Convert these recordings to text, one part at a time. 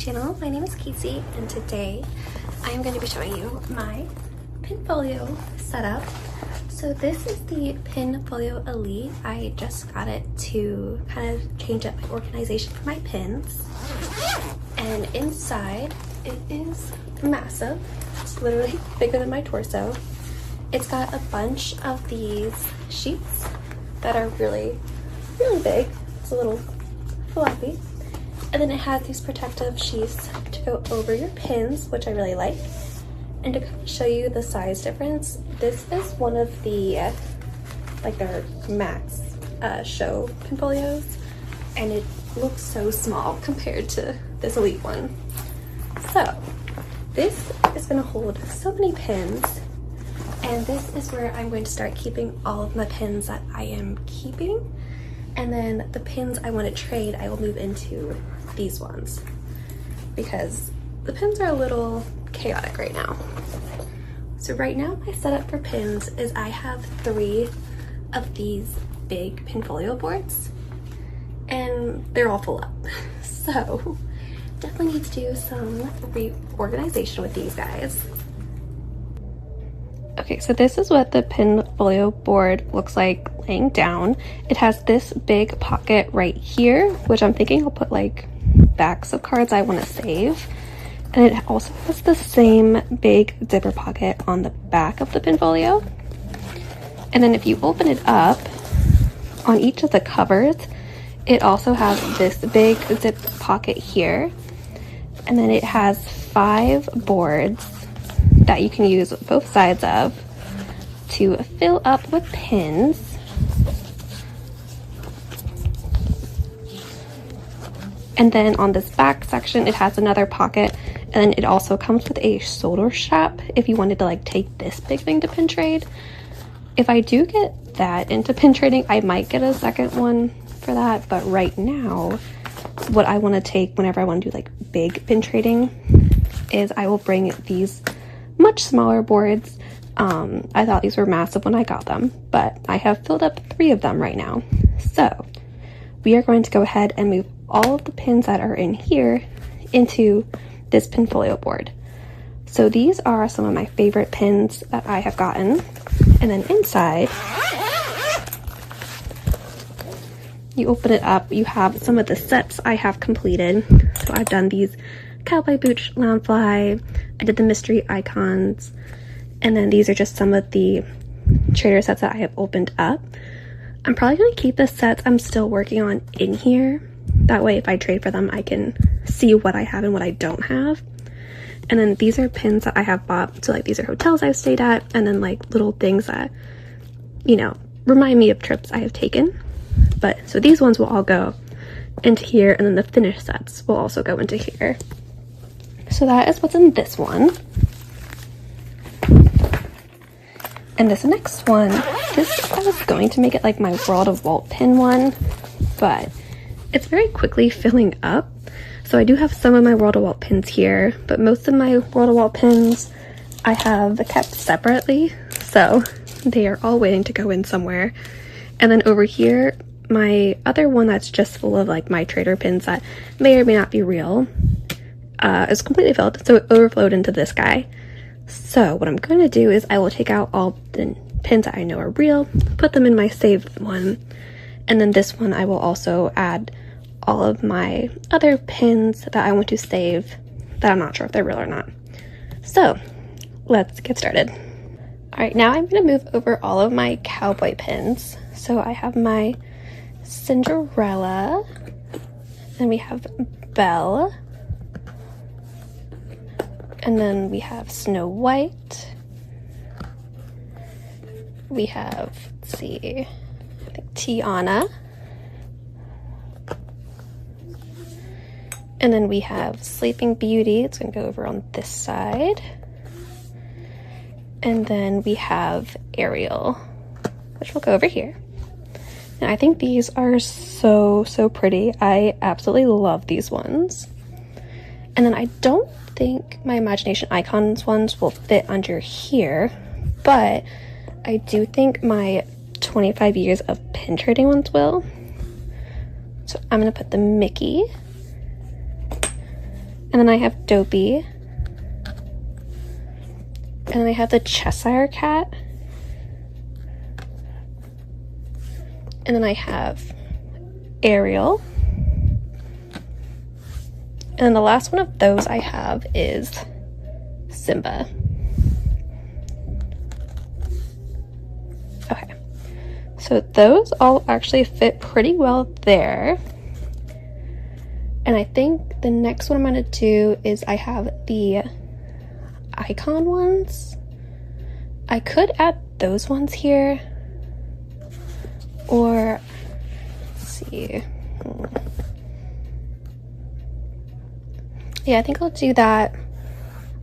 channel. My name is Casey and today I am going to be showing you my Pinfolio setup. So this is the Pinfolio Elite. I just got it to kind of change up my organization for my pins. And inside it is massive. It's literally bigger than my torso. It's got a bunch of these sheets that are really big. It's a little floppy. And then it has these protective sheaths to go over your pins, which I really like. And to kind of show you the size difference, this is one of the, like their max show Pinfolios. And it looks so small compared to this Elite one. So this is gonna hold so many pins. And this is where I'm going to start keeping all of my pins that I am keeping. And then the pins I want to trade, I will move into these ones because the pins are a little chaotic right now. So right now my setup for pins is I have 3 of these big Pinfolio boards and they're all full up. So definitely need to do some reorganization with these guys. Okay, so this is what the Pinfolio board looks like laying down. It has this big pocket right here, which I'm thinking I'll put like backs of cards I want to save. And it also has the same big zipper pocket on the back of the Pinfolio. And then if you open it up, on each of the covers, it also has this big zip pocket here. And then it has 5 boards that you can use both sides of to fill up with pins. And then on this back section it has another pocket, and then it also comes with a shoulder strap if you wanted to like take this big thing to pin trade. If I do get that into pin trading, I might get a second one for that, but right now what I want to take whenever I want to do like big pin trading is I will bring these much smaller boards. I thought these were massive when I got them, but I have filled up 3 of them right now. So we are going to go ahead and move all of the pins that are in here into this Pinfolio board. So these are some of my favorite pins that I have gotten. And then inside, you open it up, you have some of the sets I have completed. So I've done these cowboy boots, loungefly, I did the mystery icons, and then these are just some of the trader sets that I have opened up. I'm probably going to keep the sets I'm still working on in here. That way if I trade for them, I can see what I have and what I don't have. And then these are pins that I have bought. So like these are hotels I've stayed at, and then like little things that, you know, remind me of trips I have taken. But so these ones will all go into here, and then the finished sets will also go into here. So that is what's in this one. And this next one, I was going to make it like my World of Walt pin one, but it's very quickly filling up. So I do have some of my World of Walt pins here, but most of my World of Walt pins I have kept separately. So they are all waiting to go in somewhere. And then over here, my other one that's just full of like my trader pins that may or may not be real is completely filled, so it overflowed into this guy. So what I'm going to do is I will take out all the pins that I know are real, put them in my saved one, and then this one I will also add all of my other pins that I want to save that I'm not sure if they're real or not. So let's get started. Alright, now I'm going to move over all of my cowboy pins. So I have my Cinderella, then we have Belle, and then we have Snow White, we have, let's see, I think Tiana, and then we have Sleeping Beauty. It's going to go over on this side, and then we have Ariel, which will go over here. And I think these are so pretty. I absolutely love these ones. And then I don't think my Imagination Icons ones will fit under here, but I do think my 25 years of pin trading ones will. So I'm gonna put the Mickey, And then I have Dopey. And then I have the Cheshire Cat. And then I have Ariel. And then the last one of those I have is Simba. Okay, so those all actually fit pretty well there. And I think the next one I'm going to do is I have the icon ones. I could add those ones here. Or, let's see. Yeah, I think I'll do that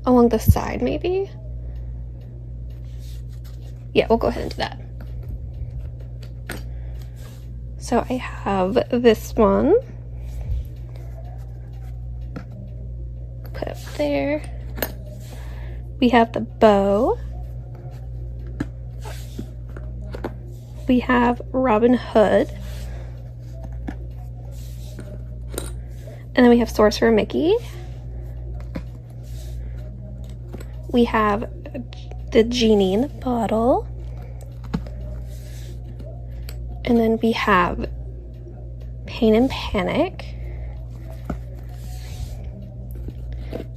along the side, maybe. Yeah, we'll go ahead and do that. So I have this one. Put up there. We have the bow. We have Robin Hood. And then we have Sorcerer Mickey. We have the genie in the bottle. And then we have Pain and Panic.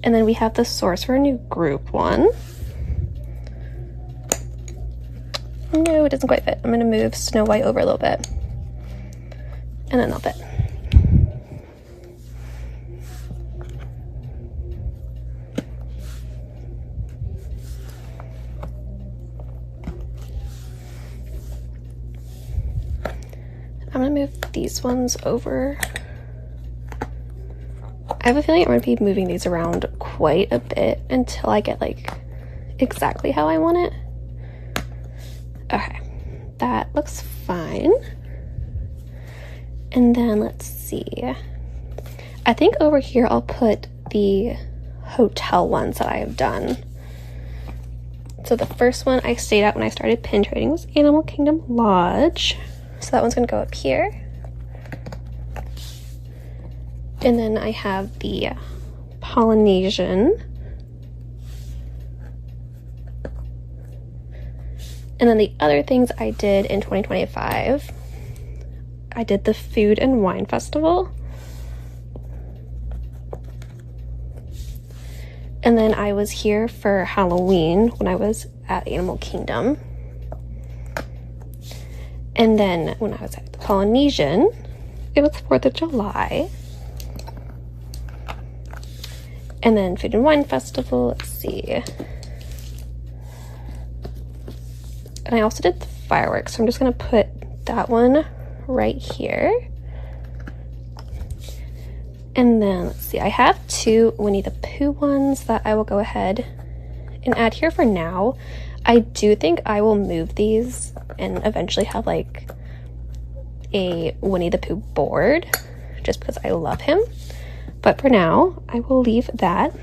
And then we have the Sorcerer New Group one. No, it doesn't quite fit. I'm going to move Snow White over a little bit. And then that'll fit. I'm going to move these ones over. I have a feeling I'm going to be moving these around quite a bit until I get like exactly how I want it. Okay, that looks fine. And then let's see. I think over here I'll put the hotel ones that I have done. So the first one I stayed at when I started pin trading was Animal Kingdom Lodge. So that one's gonna go up here. And then I have the Polynesian. And then the other things I did in 2025, I did the Food and Wine Festival. And then I was here for Halloween when I was at Animal Kingdom. And then when I was at the Polynesian, it was 4th of July. And then Food and Wine Festival, let's see. And I also did the fireworks, so I'm just gonna put that one right here. And then, let's see, I have 2 Winnie the Pooh ones that I will go ahead and add here for now. I do think I will move these and eventually have like a Winnie the Pooh board, just because I love him. But for now, I will leave that.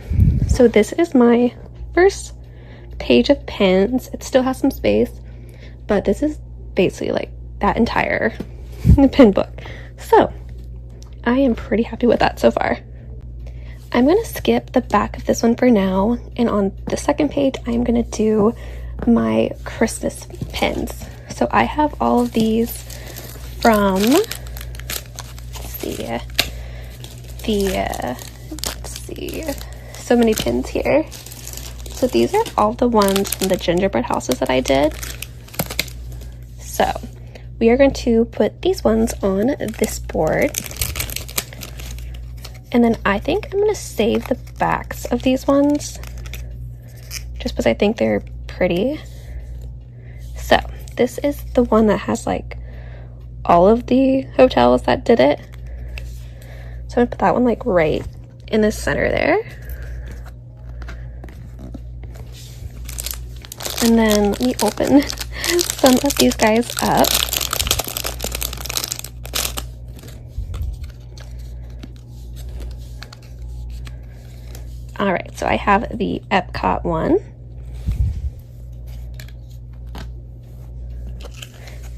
So this is my first page of pins. It still has some space, but this is basically like that entire pin book. So I am pretty happy with that so far. I'm going to skip the back of this one for now, and on the second page I'm going to do my Christmas pins. So I have all of these from, let's see, so many pins here. So these are all the ones from the gingerbread houses that I did. So we are going to put these ones on this board. And then I think I'm going to save the backs of these ones just because I think they're pretty. So this is the one that has like all of the hotels that did it. So I'm going to put that one like right in the center there. And then let me open some of these guys up. All right, so I have the Epcot one.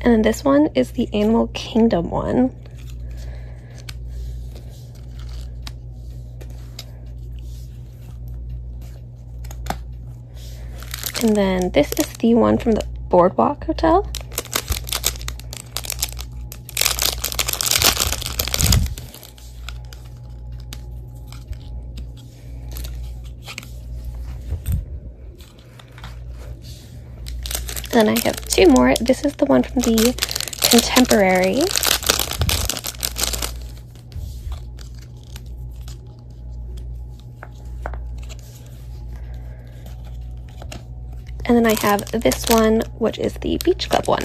And then this one is the Animal Kingdom one. And then this is the one from the Boardwalk Hotel. Then I have two more. This is the one from the Contemporary. And then I have this one, which is the Beach Club one.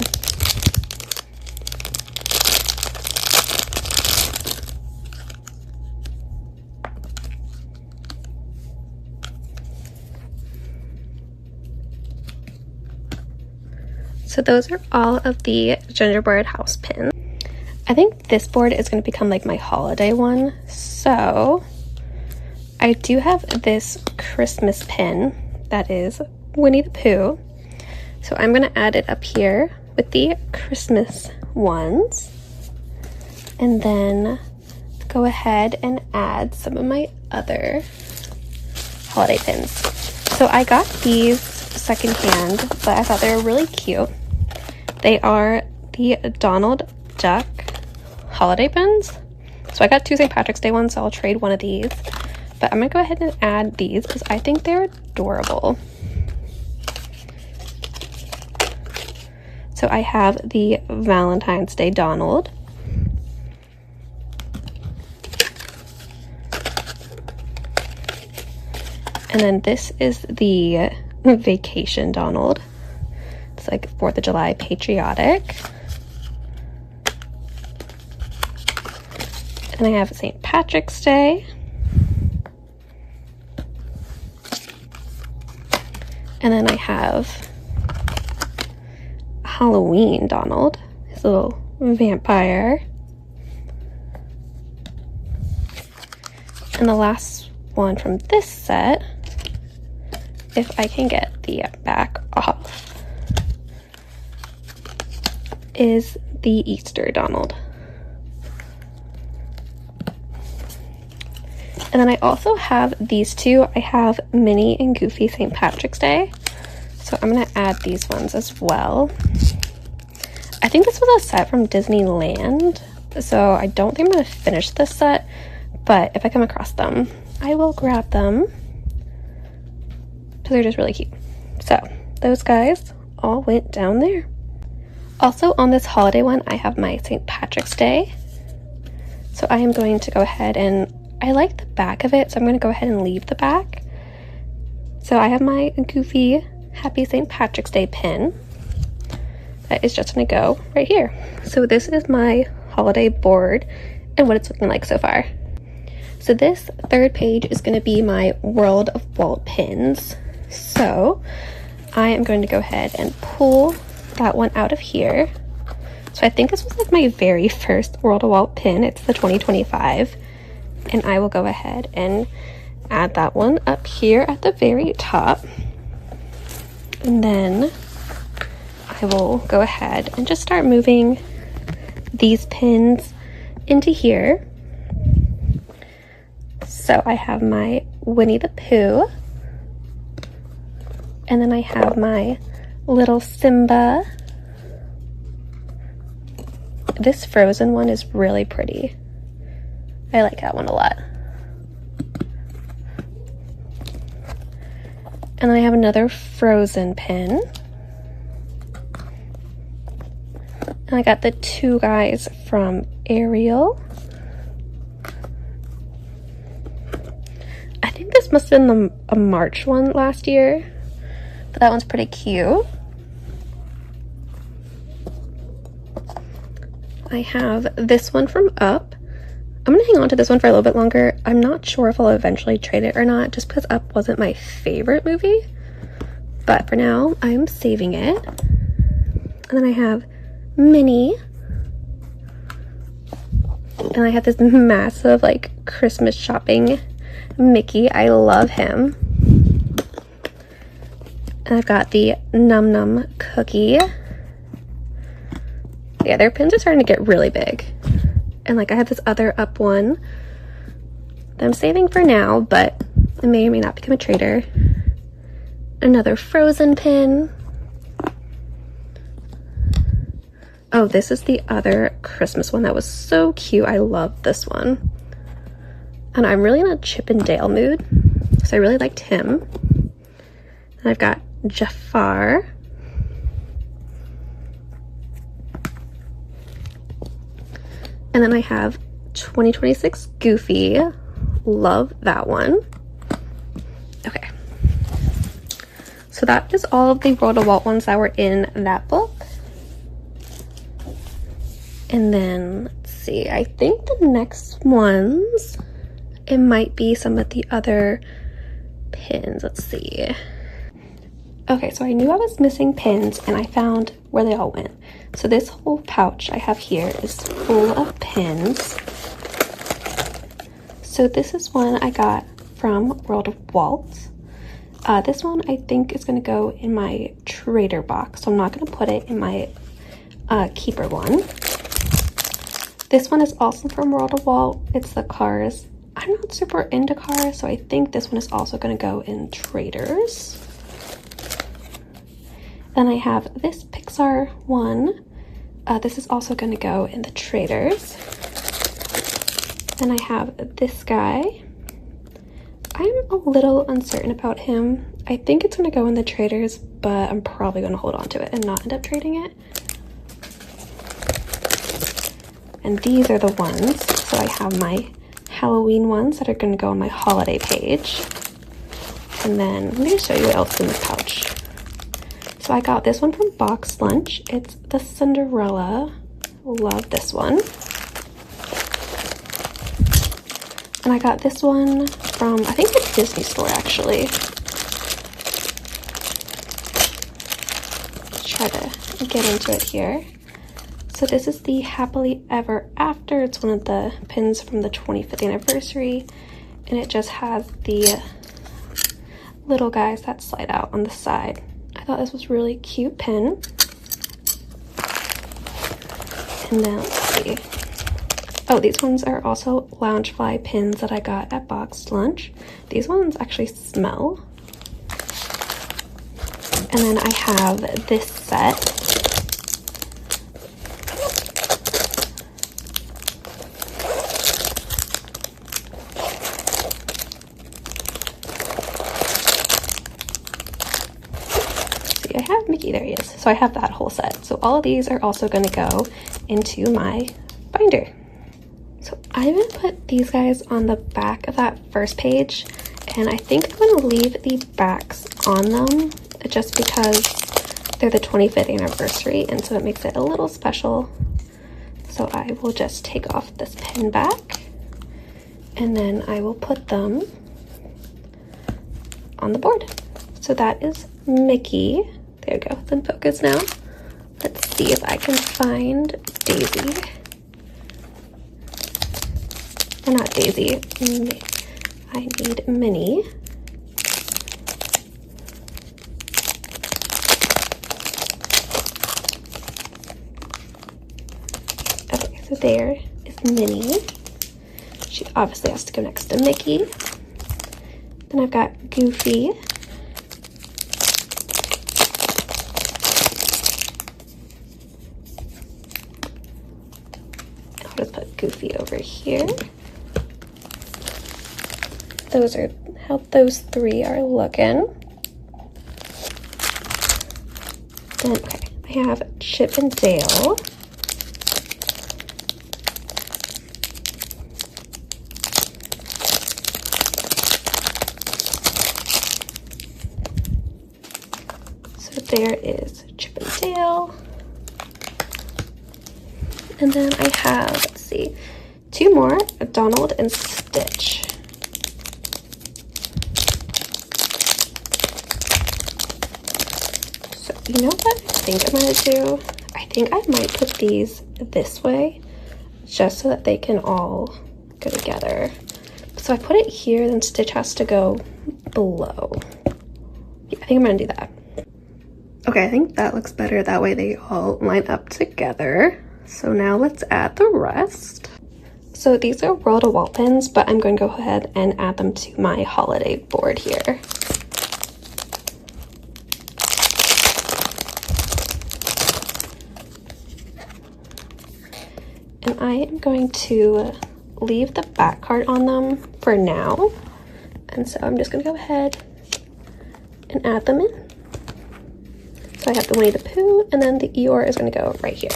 So those are all of the gingerbread house pins. I think this board is going to become like my holiday one. So I do have this Christmas pin that is Winnie the Pooh. So I'm going to add it up here with the Christmas ones. And then go ahead and add some of my other holiday pins. So I got these secondhand, but I thought they were really cute. They are the Donald Duck holiday pins. So I got two St. Patrick's Day ones, so I'll trade one of these. But I'm going to go ahead and add these because I think they're adorable. So I have the Valentine's Day Donald. And then this is the Vacation Donald. It's like 4th of July patriotic. And I have St. Patrick's Day. And then I have Halloween Donald, his little vampire. And the last one from this set, if I can get the back off, is the Easter Donald. And then I also have these two. I have Minnie and Goofy St. Patrick's Day. So I'm going to add these ones as well. I think this was a set from Disneyland. So I don't think I'm going to finish this set. But if I come across them, I will grab them. Because they're just really cute. So those guys all went down there. Also on this holiday one, I have my St. Patrick's Day. So I am going to go ahead and, I like the back of it, so I'm going to go ahead and leave the back. So I have my Goofy Happy St. Patrick's Day pin. That is just going to go right here. So this is my holiday board and what it's looking like so far. So this third page is going to be my World of Walt pins. So I am going to go ahead and pull that one out of here. So I think this was like my very first World of Walt pin. It's the 2025. And I will go ahead and add that one up here at the very top. And then I will go ahead and just start moving these pins into here. So I have my Winnie the Pooh. And then I have my little Simba. This Frozen one is really pretty. I like that one a lot. And then I have another Frozen pin. And I got the two guys from Ariel. I think this must have been a March one last year. But that one's pretty cute. I have this one from Up. I'm going to hang on to this one for a little bit longer. I'm not sure if I'll eventually trade it or not, just because Up wasn't my favorite movie. But for now, I'm saving it. And then I have Minnie. And I have this massive, like, Christmas shopping Mickey. I love him. And I've got the Num Num Cookie. Yeah, their pins are starting to get really big. And like I have this other Up one that I'm saving for now, but it may or may not become a trader. another Frozen pin. Oh, this is the other Christmas one that was so cute. I love this one. And I'm really in a Chip and Dale mood, so I really liked him. And I've got Jafar. And then I have 2026 Goofy. Love that one. Okay. So that is all of the World of Walt ones that were in that book. And then, let's see, I think the next ones, it might be some of the other pins. Let's see. Okay, so I knew I was missing pins and I found where they all went. So this whole pouch I have here is full of pins. So this is one I got from World of Walt. This one I think is going to go in my trader box, so I'm not going to put it in my keeper one. This one is also from World of Walt. It's the Cars. I'm not super into Cars, so I think this one is also going to go in traders. Then I have this Pixar one. This is also going to go in the traders. Then I have this guy. I'm a little uncertain about him. I think it's going to go in the traders, but I'm probably going to hold on to it and not end up trading it. And these are the ones. So I have my Halloween ones that are going to go on my holiday page. And then let me just show you what else is in this pouch. So I got this one from Box Lunch. It's the Cinderella. Love this one. And I got this one from, I think, the Disney store, actually. Let's try to get into it here. So this is the Happily Ever After. It's one of the pins from the 25th anniversary. And it just has the little guys that slide out on the side. I thought this was really cute pin. And then let's see. Oh, these ones are also Loungefly pins that I got at Box Lunch. These ones actually smell. And then I have this set. See, I have Mickey, there he is. So I have that whole set. So all of these are also going to go into my binder. So I'm going to put these guys on the back of that first page, and I think I'm going to leave the backs on them just because they're the 25th anniversary, and so it makes it a little special. So I will just take off this pin back, and then I will put them on the board. So that is Mickey. There we go, it's in focus now. Let's see if I can find Daisy. Or not Daisy, I need Minnie. Okay, so there is Minnie. She obviously has to go next to Mickey. Then I've got Goofy. I'll just put Goofy over here. Those are how those three are looking. Then, okay, I have Chip and Dale. So there is Chip and Dale. And then I have, let's see, two more, Donald and Stitch. You know what I think I'm going to do? I think I might put these this way just so that they can all go together. So I put it here, then Stitch has to go below. Yeah, I think I'm going to do that. Okay, I think that looks better. That way they all line up together. So now let's add the rest. So these are World of Walt pins, but I'm going to go ahead and add them to my holiday board here. And I am going to leave the back card on them for now. And so I'm just gonna go ahead and add them in. So I have the Winnie the Pooh, and then the Eeyore is gonna go right here.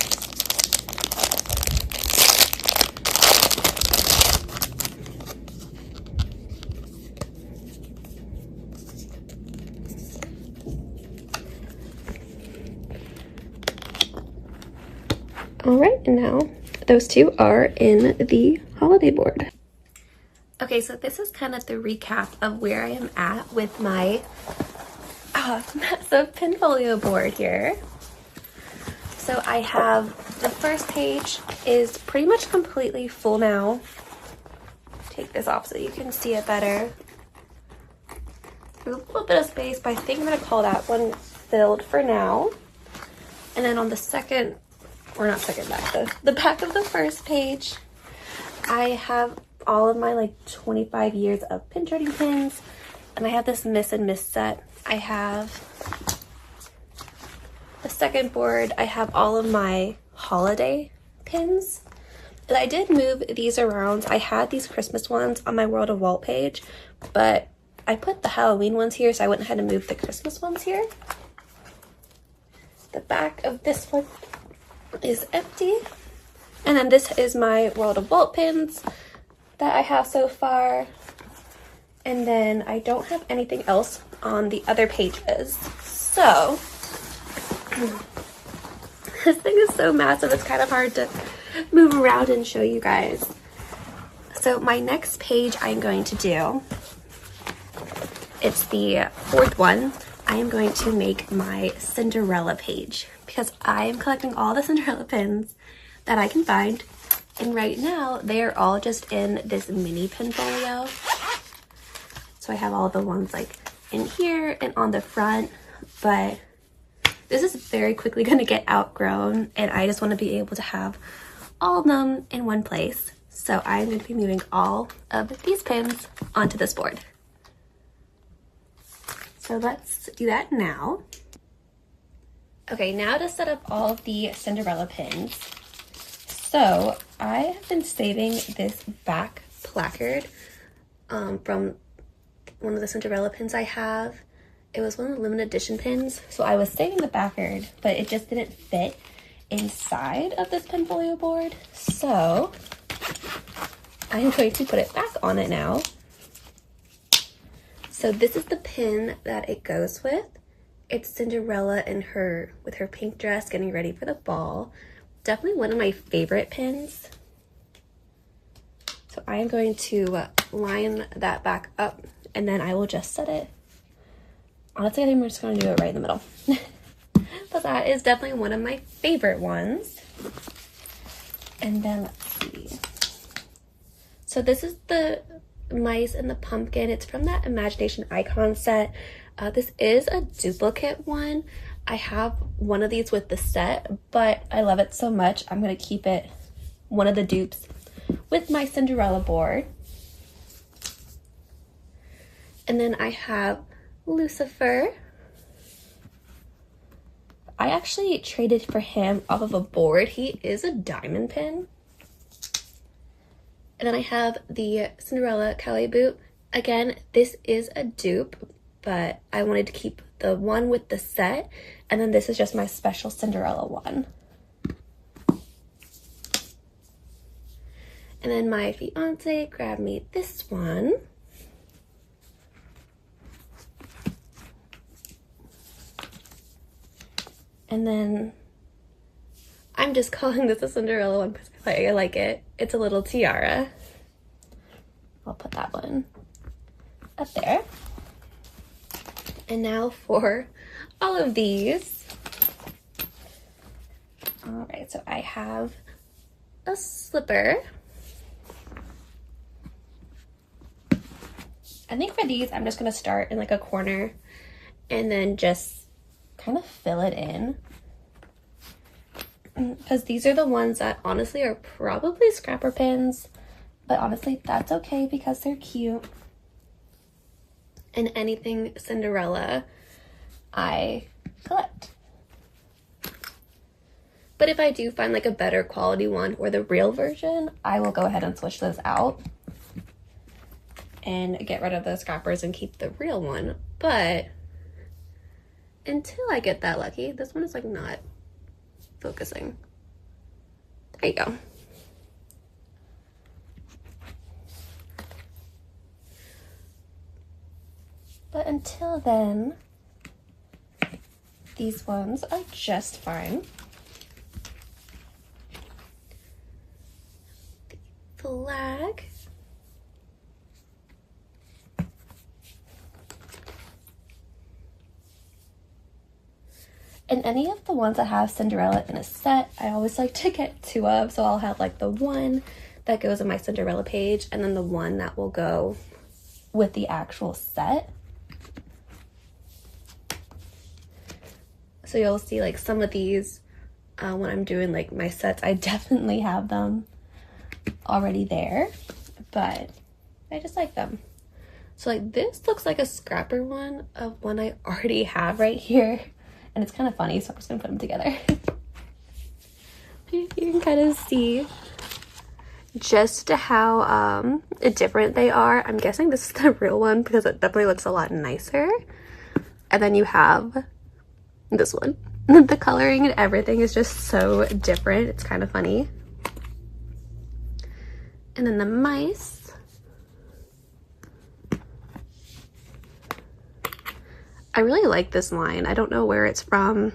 All right, and now those two are in the holiday board. Okay, so this is kind of the recap of where I am at with my massive Pinfolio board here. So I have the first page is pretty much completely full now. Take this off so you can see it better. There's a little bit of space, but I think I'm gonna call that one filled for now. And then on the second, or not second back, the back of the first page, I have all of my like 25 years of pin trading pins, and I have this Miss and Miss set. I have the second board, I have all of my holiday pins. And I did move these around. I had these Christmas ones on my World of Walt page, but I put the Halloween ones here, so I went ahead and moved the Christmas ones here. The back of this one is empty. And then this is my World of Walt pins that I have so far. And then I don't have anything else on the other pages. So this thing is so massive, it's kind of hard to move around and show you guys. So my next page I'm going to do, it's the fourth one. I am going to make my Cinderella page because I am collecting all the Cinderella pins that I can find. And right now they are all just in this mini Pinfolio. So I have all the ones like in here and on the front, but this is very quickly going to get outgrown, and I just want to be able to have all of them in one place. So I'm going to be moving all of these pins onto this board. So let's do that now. Okay, now to set up all of the Cinderella pins. So I have been saving this back placard from one of the Cinderella pins I have. It was one of the limited edition pins, so I was saving the backard, but it just didn't fit inside of this Pinfolio board. So I'm going to put it back on it now. So this is the pin that it goes with. It's Cinderella in with her pink dress getting ready for the ball. Definitely one of my favorite pins. So I am going to line that back up, and then I will just set it. Honestly, I think we're just going to do it right in the middle. But that is definitely one of my favorite ones. And then let's see. So this is the Mice and the Pumpkin. It's from that Imagination Icon set. This is a duplicate one. I have one of these with the set, but I love it so much, I'm going to keep it one of the dupes with my Cinderella board. And then I have Lucifer. I actually traded for him off of a board. He is a diamond pin. And then I have the Cinderella Calais boot. Again, this is a dupe, but I wanted to keep the one with the set. And then this is just my special Cinderella one. And then my fiance grabbed me this one. And then I'm just calling this a Cinderella one because I like it. It's a little tiara. I'll put that one up there. And now for all of these. All right, so I have a slipper. I think for these, I'm just gonna start in like a corner and then just kind of fill it in, because these are the ones that honestly are probably scrapper pins, but honestly that's okay because they're cute. And anything Cinderella I collect. But if I do find like a better quality one or the real version, I will go ahead and switch those out and get rid of those scrappers and keep the real one. But until I get that lucky, this one is like not focusing. There you go. But until then, these ones are just fine. The flag. And any of the ones that have Cinderella in a set, I always like to get 2 of. So I'll have like the one that goes on my Cinderella page and then the one that will go with the actual set. So you'll see like some of these when I'm doing like my sets, I definitely have them already there, but I just like them. So like this looks like a scrapper one of one I already have right here. And it's kind of funny, so I'm just gonna put them together. You can kind of see just how different they are. I'm guessing this is the real one because it definitely looks a lot nicer. And then you have this one. The coloring and everything is just so different. It's kind of funny. And then the mice. I really like this line. I don't know where it's from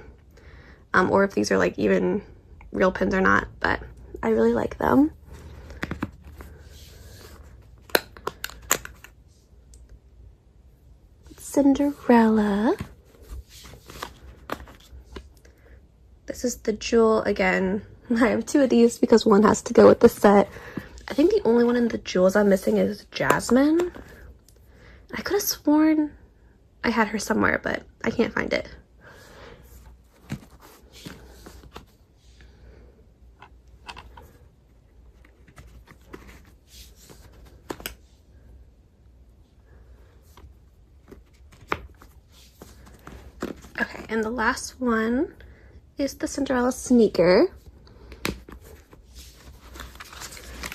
or if these are like even real pins or not, but I really like them. Cinderella. This is the jewel again. I have 2 of these because one has to go with the set. I think the only one in the jewels I'm missing is Jasmine. I could have sworn I had her somewhere, but I can't find it. Okay, and the last one is the Cinderella sneaker.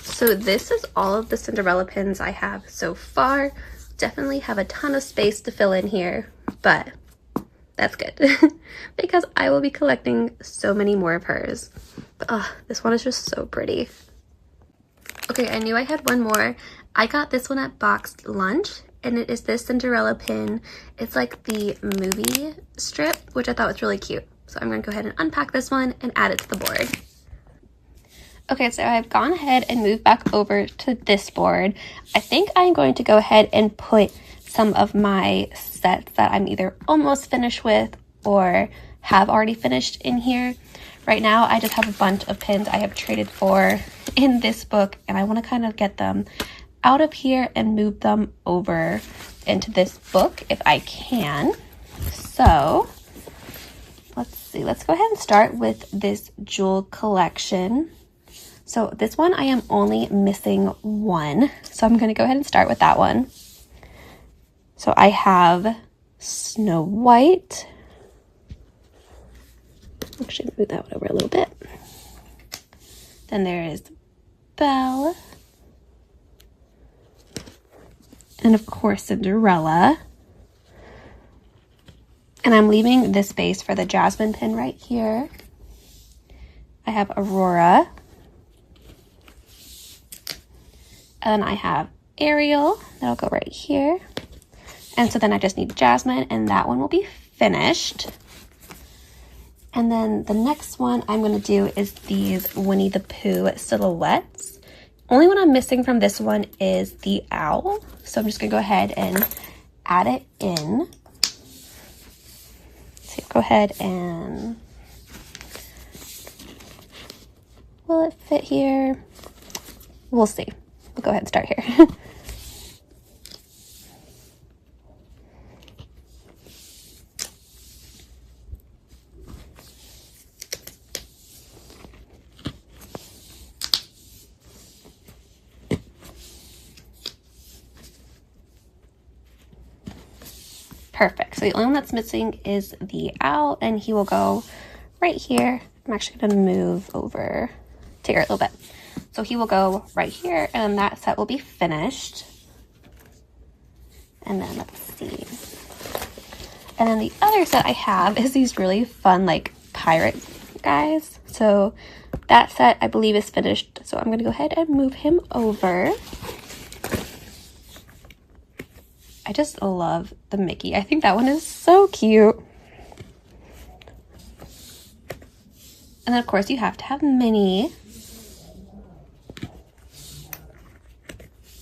So this is all of the Cinderella pins I have so far. Definitely have a ton of space to fill in here, but that's good because I will be collecting so many more of hers. But this one is just so pretty. Okay, I knew I had one more. I got this one at Boxed Lunch, and it is this Cinderella pin. It's like the movie strip, which I thought was really cute. So I'm going to go ahead and unpack this one and add it to the board. Okay, so I've gone ahead and moved back over to this board. I think I'm going to go ahead and put some of my sets that I'm either almost finished with or have already finished in here. Right now, I just have a bunch of pins I have traded for in this book, and I want to kind of get them out of here and move them over into this book if I can. So let's see, let's go ahead and start with this jewel collection. So this one I am only missing one, so I'm going to go ahead and start with that one. So I have Snow White. Actually, move that one over a little bit. Then there is Belle. And of course, Cinderella. And I'm leaving this space for the Jasmine pin right here. I have Aurora. And then I have Ariel. That'll go right here. And so then I just need Jasmine, and that one will be finished. And then the next one I'm going to do is these Winnie the Pooh silhouettes. Only one I'm missing from this one is the owl. So I'm just going to go ahead and add it in. So go ahead and... will it fit here? We'll see. We'll go ahead and start here. Perfect. So the only one that's missing is the owl, and he will go right here. I'm I'm actually going to move over to here a little bit. So he will go right here, and that set will be finished. And then let's see. And then the other set I have is these really fun like pirate guys. So that set I believe is finished. So I'm going to go ahead and move him over. I just love the Mickey. I think that one is so cute. And then of course you have to have Minnie.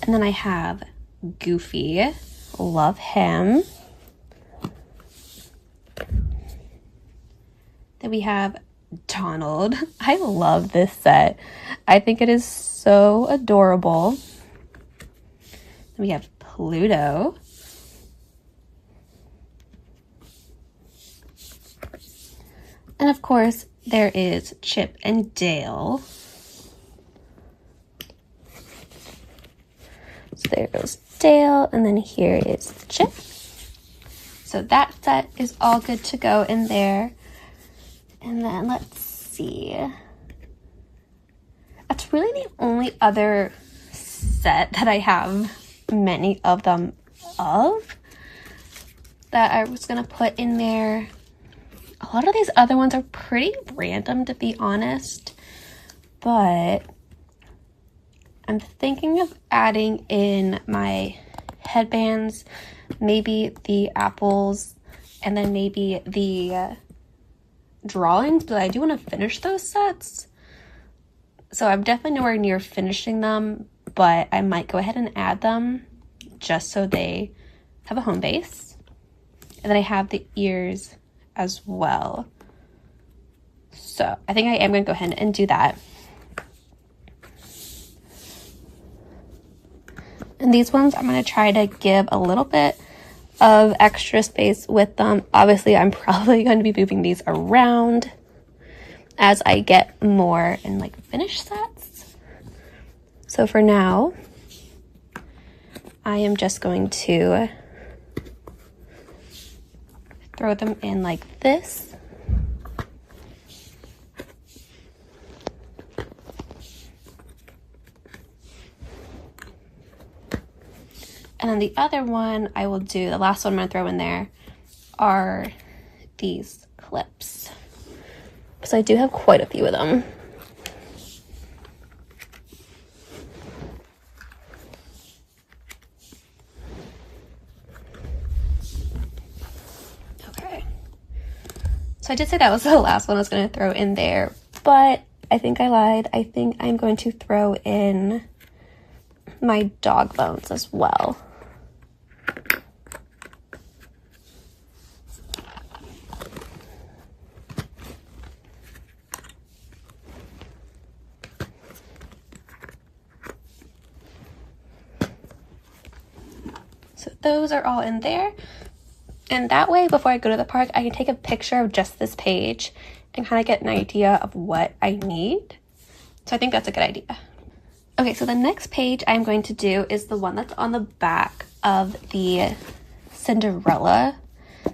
And then I have Goofy. Love him. Then we have Donald. I love this set. I think it is so adorable. Then we have Pluto. And of course, there is Chip and Dale. So there goes Dale, and then here is Chip. So that set is all good to go in there. And then let's see. That's really the only other set that I have many of them of that I was going to put in there. A lot of these other ones are pretty random, to be honest, but I'm thinking of adding in my headbands, maybe the apples, and then maybe the drawings, but I do want to finish those sets. So I'm definitely nowhere near finishing them, but I might go ahead and add them just so they have a home base. And then I have the ears as well. So I think I am going to go ahead and do that. And these ones I'm going to try to give a little bit of extra space with them. Obviously, I'm probably going to be moving these around as I get more in like finished sets. So for now, I am just going to throw them in like this. And then the other one I will do, the last one I'm going to throw in there, are these clips. So I do have quite a few of them. Okay. So I did say that was the last one I was going to throw in there, but I think I lied. I think I'm going to throw in my dog bones as well. So those are all in there. And that way, before I go to the park, I can take a picture of just this page and kind of get an idea of what I need. So I think that's a good idea. Okay, so the next page I'm going to do is the one that's on the back of the Cinderella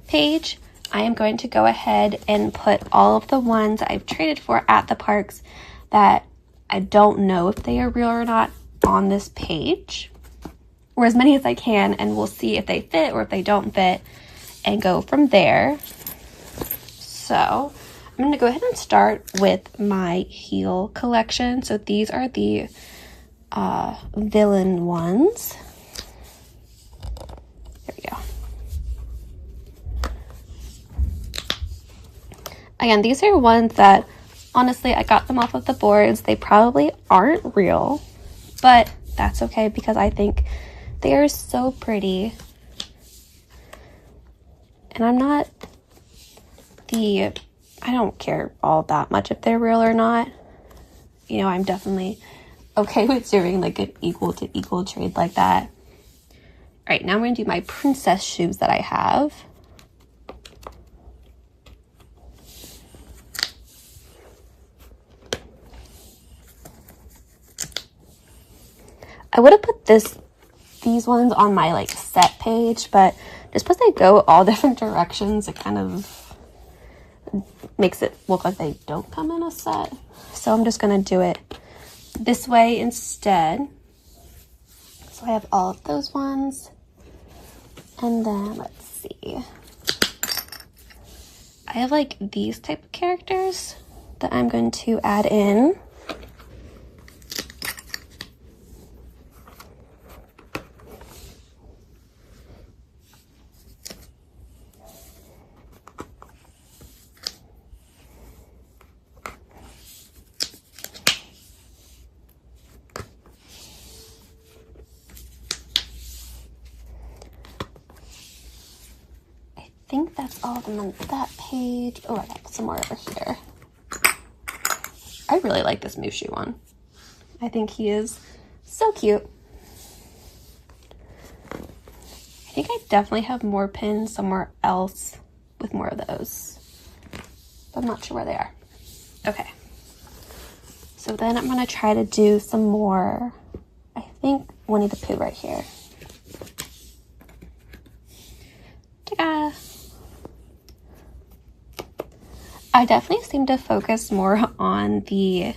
page. I am going to go ahead and put all of the ones I've traded for at the parks that I don't know if they are real or not on this page, or as many as I can, and we'll see if they fit or if they don't fit and go from there. So I'm going to go ahead and start with my heel collection. So these are the villain ones. There we go. Again, these are ones that honestly I got them off of the boards. They probably aren't real, but that's okay because I think they are so pretty. And I don't care all that much if they're real or not. You know, I'm definitely okay with doing like an equal to equal trade like that. All right, now I'm going to do my princess shoes that I have. I would have put these ones on my like set page, but just because they go all different directions, it kind of makes it look like they don't come in a set. So I'm just gonna do it this way instead. So I have all of those ones. And then let's see. I have like these type of characters that I'm going to add in. I think that's all of them on that page. Oh, I got some more over here. I really like this Mushu one. I think he is so cute. I think I definitely have more pins somewhere else with more of those, but I'm not sure where they are. Okay. So then I'm gonna try to do some more, I think Winnie the Pooh right here. Ta-da! I definitely seem to focus more on the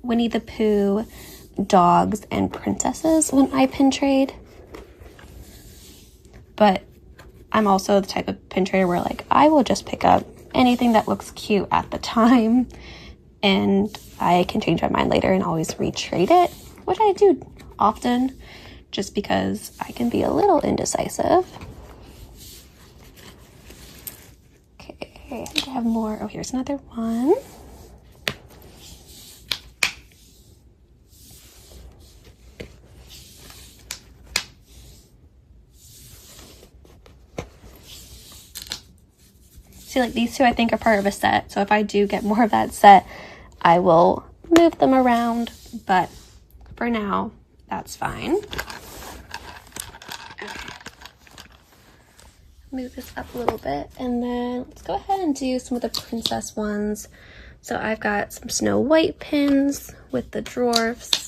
Winnie the Pooh dogs and princesses when I pin trade. But I'm also the type of pin trader where like I will just pick up anything that looks cute at the time and I can change my mind later and always retrade it, which I do often just because I can be a little indecisive. Okay, I think I have more. Oh, here's another one. See, like these two I think are part of a set, so if I do get more of that set, I will move them around, but for now, that's fine. Move this up a little bit, and then let's go ahead and do some of the princess ones. So I've got some Snow White pins with the dwarfs.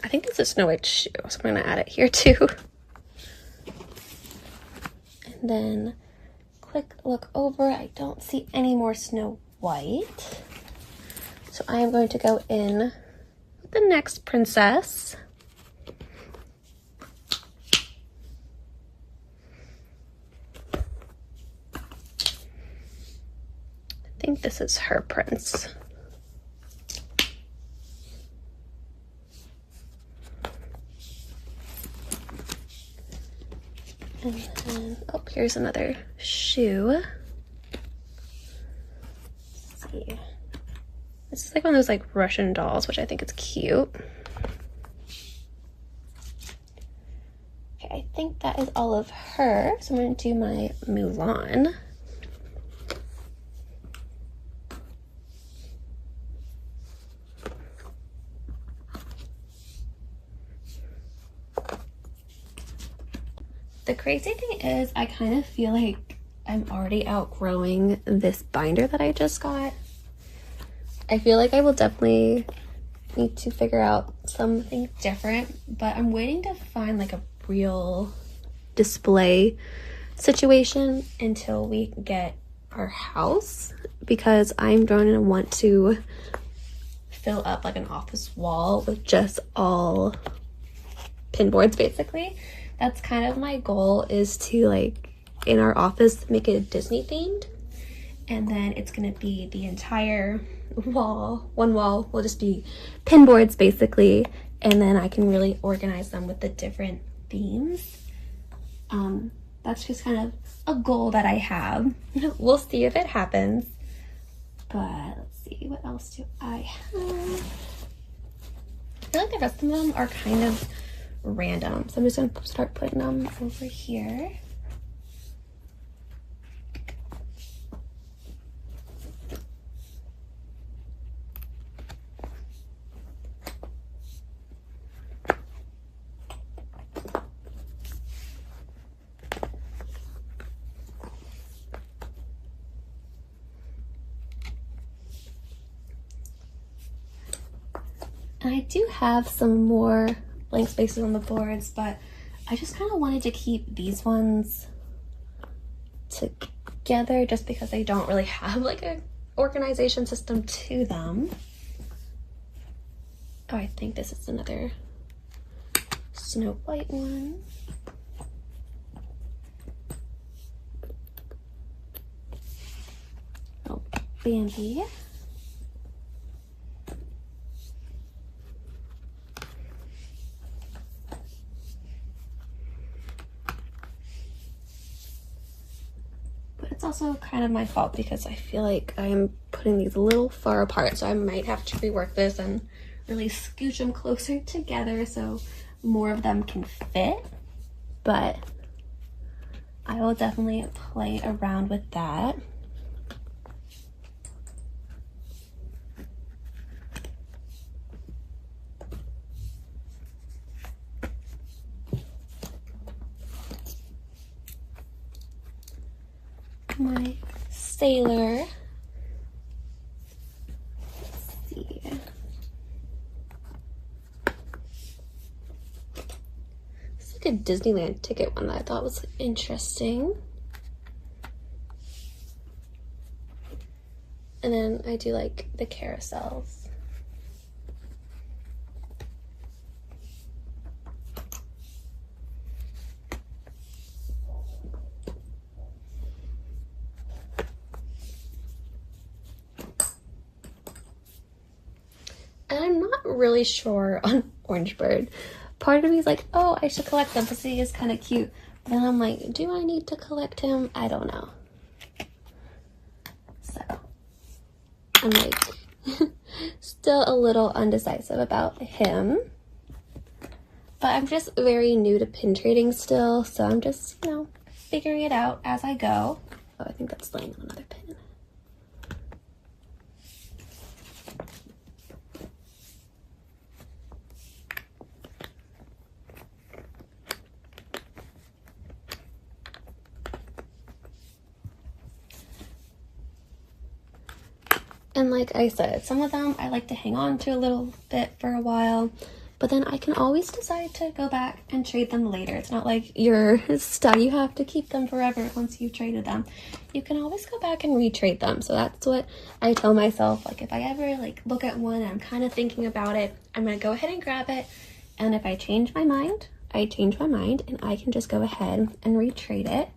I think this is Snow White's shoe, so I'm gonna add it here too. And then quick look over, I don't see any more Snow White. So I am going to go in with the next princess. I think this is her prince. And then, oh, here's another shoe. Let's see. This is like one of those like Russian dolls, which I think is cute. Okay, I think that is all of her. So I'm going to do my Mulan. The crazy thing is I kind of feel like I'm already outgrowing this binder that I just got. I feel like I will definitely need to figure out something different, but I'm waiting to find like a real display situation until we get our house, because I'm going to want to fill up like an office wall with just all pin boards basically. That's kind of my goal, is to like in our office make it Disney themed, and then it's gonna be the entire wall, one wall will just be pin boards basically, and then I can really organize them with the different themes. That's just kind of a goal that I have. We'll see if it happens, but let's see, what else do I have? I feel like the rest of them are kind of random, so I'm just gonna start putting them over here. do have some more blank spaces on the boards, but I just kind of wanted to keep these ones together just because they don't really have like a organization system to them. Oh, I think this is another Snow White one. Oh, Bambi. It's also kind of my fault because I feel like I'm putting these a little far apart, so I might have to rework this and really scooch them closer together so more of them can fit, but I will definitely play around with that. My sailor. Let's see. It's like a Disneyland ticket one that I thought was interesting. And then I do like the carousels. And I'm not really sure on Orange Bird. Part of me is like, oh, I should collect them because he is kind of cute. But then I'm like, do I need to collect him? I don't know. So I'm like still a little undecisive about him. But I'm just very new to pin trading still. So I'm just, you know, figuring it out as I go. Oh, I think that's laying on another pin. And like I said, some of them I like to hang on to a little bit for a while, but then I can always decide to go back and trade them later. It's not like you're stuck. You have to keep them forever once you've traded them. You can always go back and retrade them. So that's what I tell myself. Like if I ever like look at one and I'm kind of thinking about it, I'm going to go ahead and grab it. And if I change my mind, I change my mind and I can just go ahead and retrade it.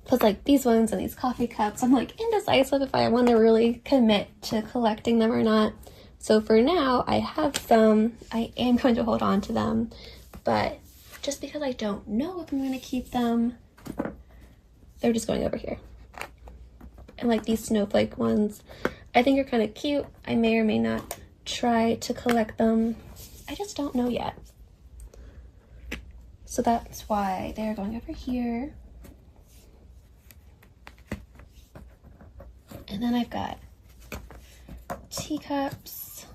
Because like these ones and these coffee cups, I'm like indecisive if I want to really commit to collecting them or not. So for now, I have some. I am going to hold on to them. But just because I don't know if I'm going to keep them, they're just going over here. And like these snowflake ones, I think are kind of cute. I may or may not try to collect them. I just don't know yet. So that's why they're going over here. And then I've got teacups.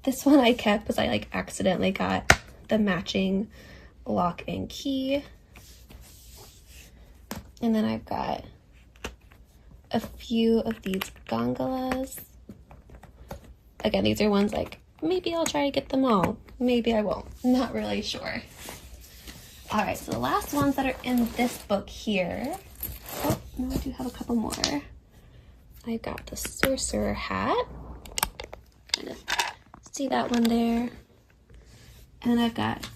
This one I kept because I like accidentally got the matching lock and key. And then I've got a few of these gondolas. Again, these are ones like, maybe I'll try to get them all. Maybe I won't. Not really sure. All right, so the last ones that are in this book here. Oh, no, I do have a couple more. I've got the sorcerer hat. Kind of see that one there. And then I've got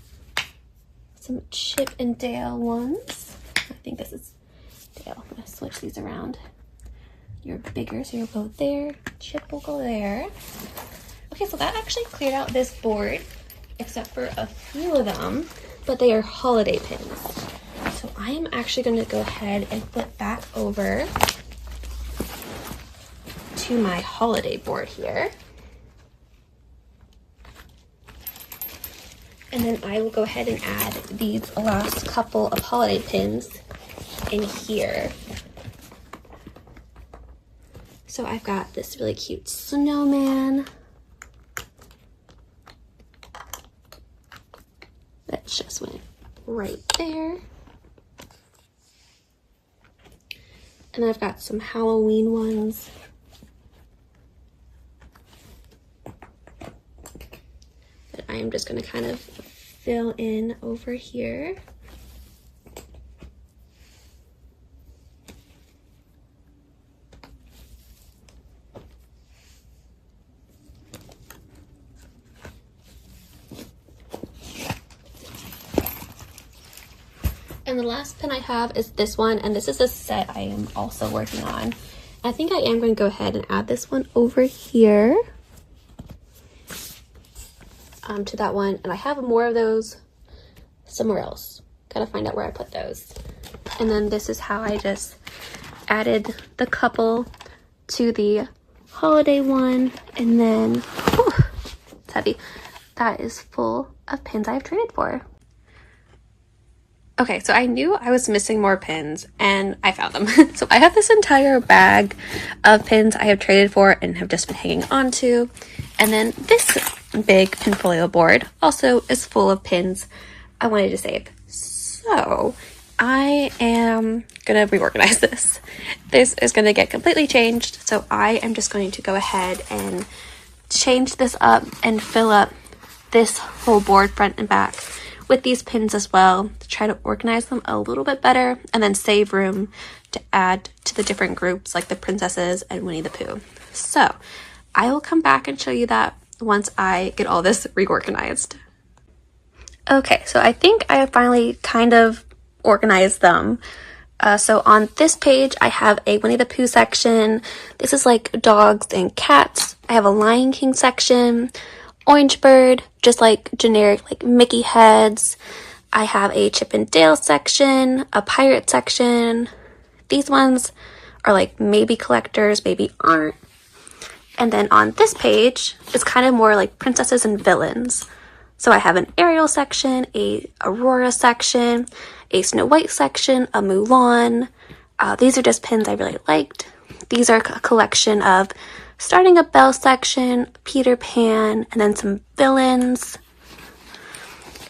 some Chip and Dale ones. I think this is Dale. I'm gonna switch these around. You're bigger, so you'll go there. Chip will go there. Okay, so that actually cleared out this board, except for a few of them. But they are holiday pins. So I am actually going to go ahead and flip back over to my holiday board here. And then I will go ahead and add these last couple of holiday pins in here. So I've got this really cute snowman that just went right there. And then I've got some Halloween ones. That I am just gonna kind of fill in over here. And the last pin I have is this one, and this is a set I am also working on. I think I am going to go ahead and add this one over here to that one, and I have more of those somewhere else. Gotta find out where I put those. And then this is how I just added the couple to the holiday one, and then whew, it's heavy. That is full of pins I've traded for. Okay, so I knew I was missing more pins, and I found them. So I have this entire bag of pins I have traded for and have just been hanging on to. And then this big Pinfolio board also is full of pins I wanted to save. So I am gonna reorganize this. This is gonna get completely changed, so I am just going to go ahead and change this up and fill up this whole board front and back with these pins as well, to try to organize them a little bit better and then save room to add to the different groups like the princesses and Winnie the Pooh. So I will come back and show you that once I get all this reorganized. Okay, so I think I have finally kind of organized them. So on this page, I have a Winnie the Pooh section. This is like dogs and cats. I have a Lion King section, Orange Bird, just like generic like Mickey heads. I have a Chip and Dale section, a pirate section. These ones are like maybe collectors, maybe aren't. And then on this page, it's kind of more like princesses and villains. So I have an Ariel section, a Aurora section, a Snow White section, a Mulan. These are just pins I really liked. These are a collection of Starting a Belle section, Peter Pan, and then some villains.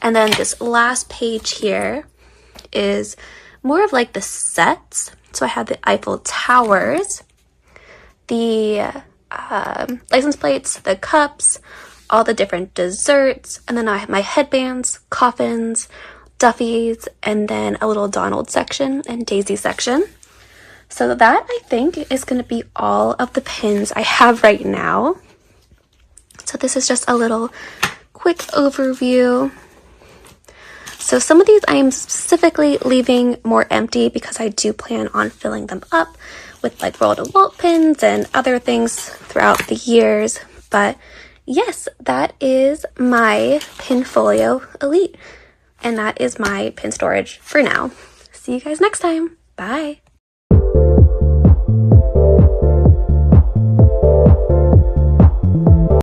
And then this last page here is more of like the sets. So I have the Eiffel Towers, the license plates, the cups, all the different desserts, and then I have my headbands, coffins, Duffies, and then a little Donald section and Daisy section. So that, I think, is going to be all of the pins I have right now. So this is just a little quick overview. So some of these I am specifically leaving more empty because I do plan on filling them up with like World of Walt pins and other things throughout the years. But yes, that is my Pinfolio Elite. And that is my pin storage for now. See you guys next time. Bye.